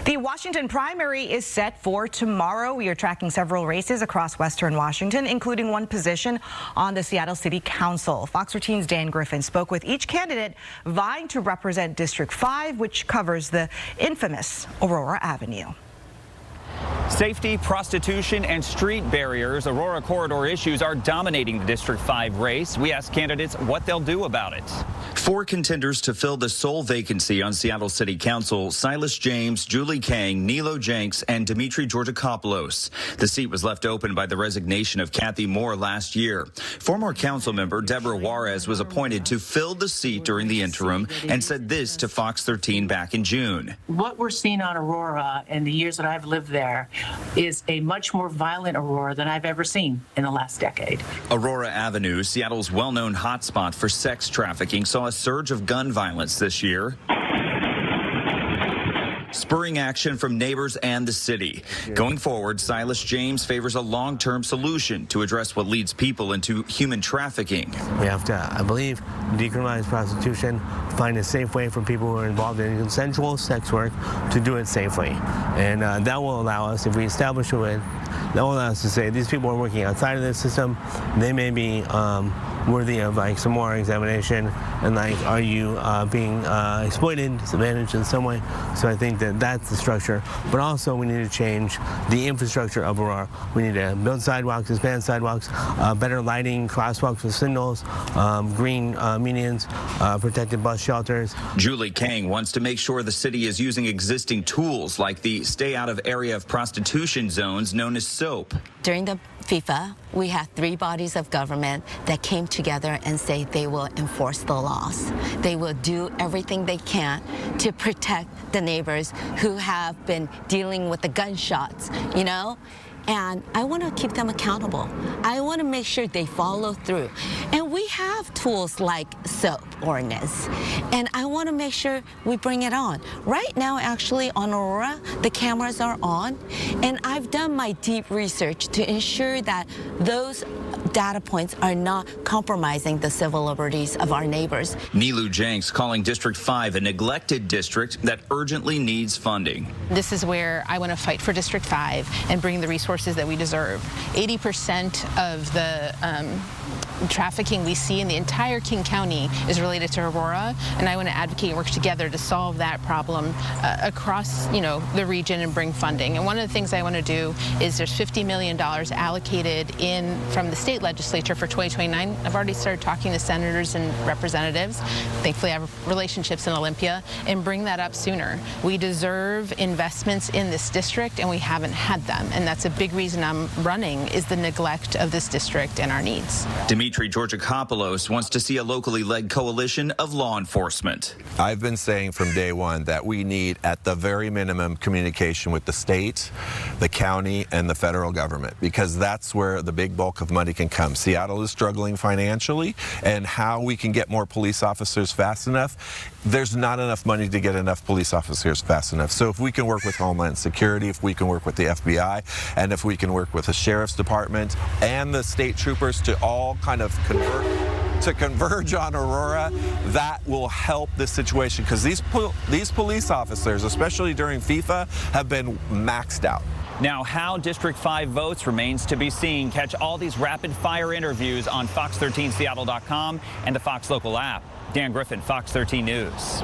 The Washington primary is set for tomorrow. We are tracking several races across Western Washington, including one position on the Seattle City Council. Fox 13's Dan Griffin spoke with each candidate vying to represent District 5, which covers the infamous Aurora Avenue. Safety, prostitution, and street barriers, Aurora corridor issues are dominating the District 5 race. We asked candidates what they'll do about it. Four contenders to fill the sole vacancy on Seattle City Council: Silas James, Julie Kang, Nilo Jenks, and Dimitri Georgakopoulos. The seat was left open by the resignation of Kathy Moore last year. Former council member Deborah Juarez was appointed to fill the seat during the interim and said this to Fox 13 back in June. What we're seeing on Aurora in the years that I've lived there is a much more violent Aurora than I've ever seen in the last decade. Aurora Avenue, Seattle's well-known hotspot for sex trafficking, saw a surge of gun violence this year, spurring action from neighbors and the city. Going forward, Silas James favors a long-term solution to address what leads people into human trafficking. We have to, I believe, decriminalize prostitution, find a safe way for people who are involved in consensual sex work to do it safely. And that will allow us, if we establish a way, that will allow us to say these people are working outside of this system. They may be worthy of like some more examination, and like, are you being exploited, disadvantaged in some way? So I think that that's the structure. But also we need to change the infrastructure of Aurora. We need to build sidewalks, expand sidewalks, better lighting, crosswalks with signals, green medians, protected bus shelters. Julie Kang wants to make sure the city is using existing tools like the stay out of area of prostitution zones known as SOAP. During the FIFA, we had 3 bodies of government that came together and say they will enforce the laws. They will do everything they can to protect the neighbors who have been dealing with the gunshots, you know? And I want to keep them accountable. I want to make sure they follow through. And we have tools like SOAP ordinance. And I want to make sure we bring it on. Right now, actually, on Aurora, the cameras are on. And I've done my deep research to ensure that those data points are not compromising the civil liberties of our neighbors. Nilo Jenks calling District 5 a neglected district that urgently needs funding. This is where I want to fight for District 5 and bring the resources that we deserve. 80% of the trafficking we see in the entire King County is related to Aurora, and I want to advocate and work together to solve that problem across, the region and bring funding. And one of the things I want to do is there's $50 million allocated in from the state legislature for 2029. I've already started talking to senators and representatives. Thankfully, I have relationships in Olympia, and bring that up sooner. We deserve investments in this district, and we haven't had them. And that's a big reason I'm running, is the neglect of this district and our needs. Dimitri Georgakopoulos wants to see a locally led coalition of law enforcement. I've been saying from day one that we need, at the very minimum, communication with the state, the county, and the federal government, because that's where the big bulk of money can come. Seattle is struggling financially, and how we can get more police officers fast enough, there's not enough money to get enough police officers fast enough. So if we can work with Homeland Security, if we can work with the FBI, and if we can work with the Sheriff's Department and the state troopers to all kind of converge on Aurora, that will help this situation, because these police officers, especially during FIFA, have been maxed out. Now, how District 5 votes remains to be seen. Catch all these rapid-fire interviews on fox13seattle.com and the Fox Local app. Dan Griffin, Fox 13 News.